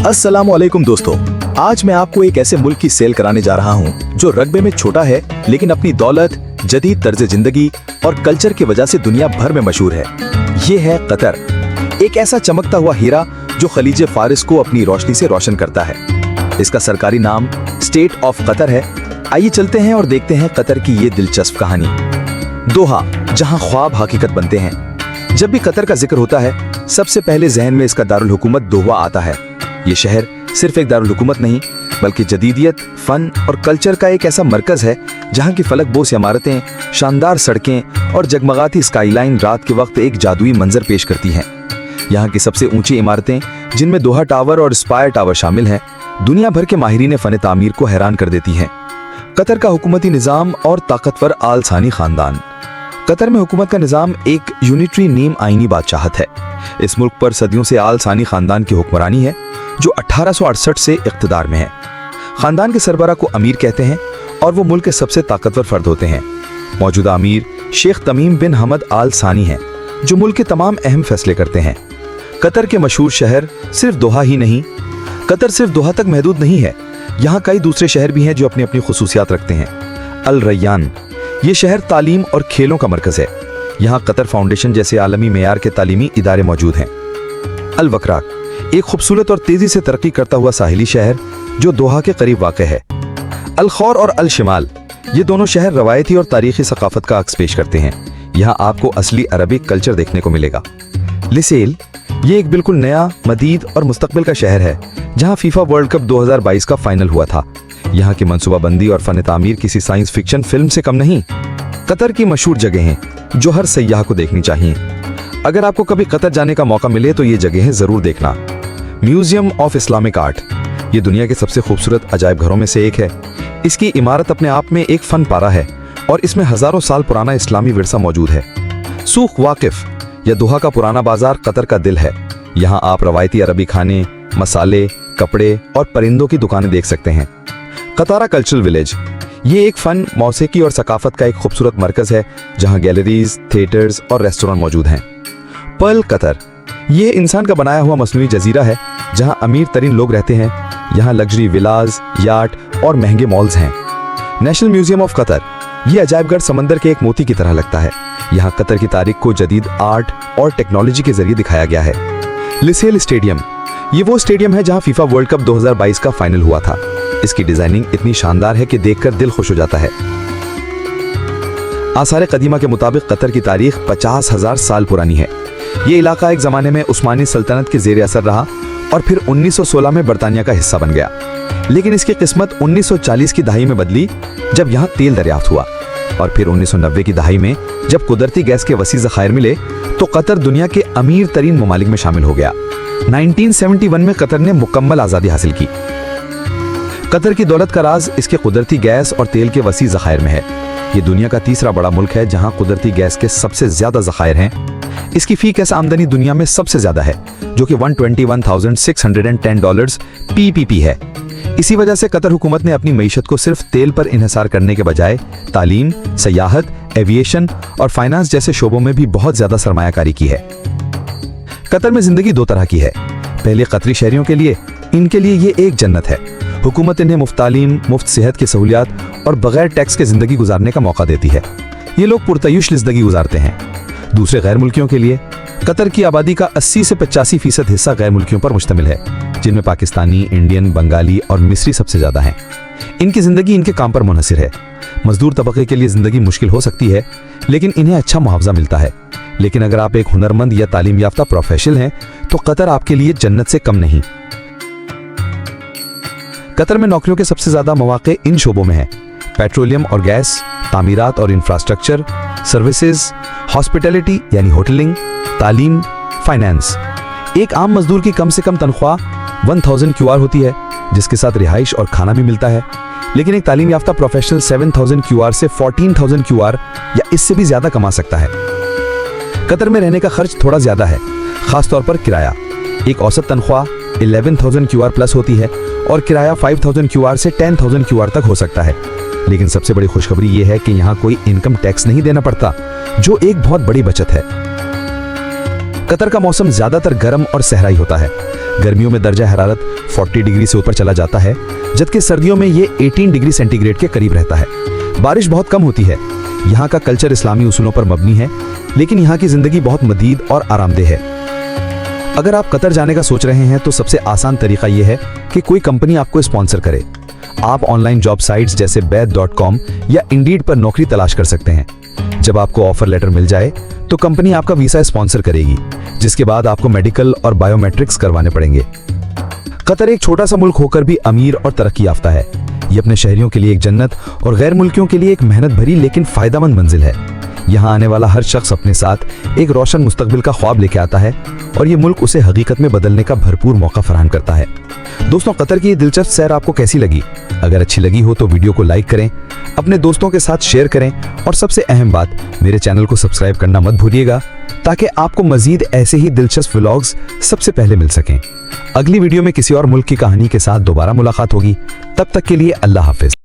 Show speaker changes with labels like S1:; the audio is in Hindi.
S1: अस्सलामुअलैकुम दोस्तों, आज मैं आपको एक ऐसे मुल्क की सेल कराने जा रहा हूं जो रकबे में छोटा है लेकिन अपनी दौलत, जदीद तर्ज जिंदगी और कल्चर की वजह से दुनिया भर में मशहूर है। ये है कतर, एक ऐसा चमकता हुआ हीरा जो खलीज फारिस को अपनी रोशनी से रोशन करता है। इसका सरकारी नाम स्टेट ऑफ कतर है। आइए चलते हैं और देखते हैं कतर की ये दिलचस्प कहानी। दोहा, जहां ख्वाब हकीकत बनते हैं। जब भी कतर का जिक्र होता है, सबसे पहले जहन में इसका दारुल हुकूमत दोहा आता है। ये शहर सिर्फ एक दारुल हुकूमत नहीं, बल्कि जदीदियत, फन और कल्चर का एक ऐसा मरकज है जहां की फलकबोस इमारतें, शानदार सड़कें और जगमगाती स्काईलाइन रात के वक्त एक जादुई मंजर पेश करती हैं। यहाँ की सबसे ऊंची इमारतें, जिनमें दोहा टावर और स्पायर टावर शामिल हैं, दुनिया भर के माहिरीन फन तामीर को हैरान कर देती हैं। कतर का हुकूमती निज़ाम और ताकतवर आल सानी खानदान। कतर में हुकूमत का निज़ाम एक यूनिटरी नेम आईनी बादशाहत है। इस मुल्क पर सदियों से आल सानी खानदान की हुक्मरानी है, जो 1868 से इख्तिदार में है। खानदान के सरबरा को अमीर कहते हैं और वो मुल्क के सबसे ताकतवर फर्द होते हैं। मौजूदा अमीर शेख तमीम बिन हमद आल सानी हैं, जो मुल्क के तमाम अहम फैसले करते हैं। कतर के मशहूर शहर सिर्फ दोहा ही नहीं, कतर सिर्फ दोहा तक महदूद नहीं है। यहाँ कई दूसरे शहर भी हैं जो अपनी अपनी खुसूसियात रखते हैं। अल रैयान, ये शहर तालीम और खेलों का मरकज है। यहाँ कतर फाउंडेशन जैसे आलमी मेयार के तालीमी इदारे मौजूद हैं। अल वक्राक, एक खूबसूरत और तेजी से तरक्की करता हुआ साहिली शहर जो दोहा के करीब वाक़ है। अल खौर और अल शिमाल, ये दोनों शहर रवायती और तारीखी सकाफत का अक्स पेश करते हैं। यहाँ आपको असली अरबिक कल्चर देखने को मिलेगा। लिसेल, ये एक बिल्कुल नया, मदीद और मुस्तकबिल का शहर है जहाँ फीफा वर्ल्ड कप 2022 का फाइनल हुआ था। यहाँ की मनसूबाबंदी और फन तामीर किसी साइंस फिक्शन फिल्म से कम नहीं। कतर की मशहूर जगहें जो हर सयाह को देखनी चाहिए। अगर आपको कभी कतर जाने का मौका मिले तो ये जगहें जरूर देखना। म्यूजियम ऑफ इस्लामिक आर्ट, ये दुनिया के सबसे खूबसूरत अजायब घरों में से एक है। इसकी इमारत अपने आप में एक फन पारा है और इसमें हजारों साल पुराना इस्लामी विरसा मौजूद है। सूख वाकिफ, यह दोहा का पुराना बाजार कतर का दिल है। यहाँ आप रवायती अरबी खाने, मसाले, कपड़े और परिंदों की दुकानें देख सकते हैं। कतारा कल्चरल विलेज, ये एक फन, मौसीकी और सकाफत का एक खूबसूरत मरकज है जहाँ गैलरीज, थिएटर्स और रेस्टोरेंट मौजूद हैं। पर्ल कतर, ये इंसान का बनाया हुआ मसनूई जजीरा है जहाँ अमीर तरीन लोग रहते हैं। यहाँ लग्जरी विलाज, याट और महंगे मॉल्स हैं। नेशनल म्यूजियम ऑफ कतर, ये अजायबघर समंदर के एक मोती की तरह लगता है। यहाँ कतर की तारीख को जदीद आर्ट और टेक्नोलॉजी के जरिए दिखाया गया है। लिसेल स्टेडियम, ये वो स्टेडियम है जहाँ फीफा वर्ल्ड कप 2022 का फाइनल हुआ था। इसकी डिजाइनिंग इतनी शानदार है कि देखकर दिल खुश हो जाता है। आसार कदीमा के मुताबिक कतर की तारीख 50,000 साल पुरानी है। ये इलाका एक जमाने में उस्मानी सल्तनत के जेर असर रहा और फिर 1916 में बरतानिया का हिस्सा बन गया। लेकिन इसकी किस्मत 1940 की दहाई में बदली, जब यहाँ तेल दरियाफ्त हुआ, और फिर 1990 की दहाई में जब कुदरती गैस के वसी ज़खायर मिले तो कतर दुनिया के अमीर तरीन ममालिक में शामिल हो गया। 1971 में कतर ने मुकम्मल आज़ादी हासिल की। कतर की दौलत का राज इसके कुदरती गैस और तेल के वसी ज़खायर में है। ये दुनिया का तीसरा बड़ा मुल्क है जहां कुदरती गैस के सबसे ज्यादा ज़खायर हैं। इसकी फी कैश आमदनी दुनिया में सबसे ज्यादा है, जो कि $121,610 PPP है। इसी वजह से कतर हुकूमत ने अपनी मईशत को सिर्फ तेल पर इन्हिसार करने के बजाय तालीम, सयाहत, एविएशन और फाइनेंस जैसे शोबों में भी बहुत ज्यादा सरमायाकारी की है। कतर में जिंदगी दो तरह की है। पहले कतरी शहरियों के लिए, इनके लिए ये एक जन्नत है। हुकूमत इन्हें मुफ्त तालीम, मुफ्त सेहत की सहूलियात और बगैर टैक्स के जिंदगी गुजारने का मौका देती है। ये लोग पुरतयूश जिंदगी गुजारते हैं। दूसरे गैर मुल्कियों के लिए, कतर की आबादी का 80 से 85% हिस्सा गैर मुल्कियों पर मुश्तमिल है, जिनमें पाकिस्तानी, इंडियन, बंगाली और मिस्री सबसे ज्यादा हैं। इनकी जिंदगी इनके काम पर मुनहसिर है। मजदूर तबके के लिए जिंदगी मुश्किल हो सकती है, लेकिन इन्हें अच्छा मुआवजा मिलता है। लेकिन अगर आप एक हुनरमंद या तालीम याफ्ता प्रोफेशनल हैं तो कतर आपके लिए जन्नत से कम नहीं। कतर में नौकरियों के सबसे ज्यादा मौके इन शोबों में हैं: पेट्रोलियम और गैस, तामीरात और इंफ्रास्ट्रक्चर, सर्विसेज, हॉस्पिटैलिटी यानी होटलिंग, तालीम, फाइनेंस। एक आम मजदूर की कम से कम तनख्वाह 1000 QR होती है, जिसके साथ रिहाइश और खाना भी मिलता है। लेकिन एक तालीम याफ्ता प्रोफेशनल 7000 QR से 14,000 QR या इससे भी ज्यादा कमा सकता है। कतर में रहने का खर्च थोड़ा ज्यादा है, खासतौर पर किराया। एक औसत तनख्वाह 11,000 QR प्लस होती है और किराया 5,000 QR से 10,000 QR तक हो सकता है। लेकिन सबसे बड़ी खुशखबरी यह है कि यहाँ कोई इनकम टैक्स नहीं देना पड़ता, जो एक बहुत बड़ी बचत है। कतर का मौसम ज्यादातर गर्म और सहराई होता है। गर्मियों में दर्जा हरारत 40 डिग्री से ऊपर चला जाता है, जबकि सर्दियों में ये 18 डिग्री सेंटीग्रेड के करीब रहता है। बारिश बहुत कम होती है। यहाँ का कल्चर इस्लामी उसूलों पर मबनी है, लेकिन यहाँ की जिंदगी बहुत मदीद और आरामदेह है। अगर आप कतर जाने का सोच रहे हैं तो सबसे आसान तरीका यह है कि कोई कंपनी आपको स्पॉन्सर करे। आप ऑनलाइन जॉब साइट्स जैसे Baith.com या Indeed पर नौकरी तलाश कर सकते हैं। जब आपको ऑफर लेटर मिल जाए तो कंपनी आपका वीसा स्पॉन्सर करेगी, जिसके बाद आपको मेडिकल और बायोमेट्रिक्स करवाने पड़ेंगे। कतर एक छोटा सा मुल्क होकर भी अमीर और तरक्की याफ्ता है। ये अपने शहरियों के लिए एक जन्नत और गैर मुल्कियों के लिए एक मेहनत भरी लेकिन फायदेमंद मंजिल है। यहाँ आने वाला हर शख्स अपने साथ एक रोशन मुस्तकबिल का ख्वाब लेके आता है और ये मुल्क उसे हकीकत में बदलने का भरपूर मौका फराहम करता है। दोस्तों, कतर की ये दिलचस्प सैर आपको कैसी लगी? अगर अच्छी लगी हो तो वीडियो को लाइक करें, अपने दोस्तों के साथ शेयर करें और सबसे अहम बात, मेरे चैनल को सब्सक्राइब करना मत भूलिएगा ताकि आपको मजीद ऐसे ही दिलचस्प व्लॉग्स सबसे पहले मिल सकें। अगली वीडियो में किसी और मुल्क की कहानी के साथ दोबारा मुलाकात होगी। तब तक के लिए अल्लाह हाफिज।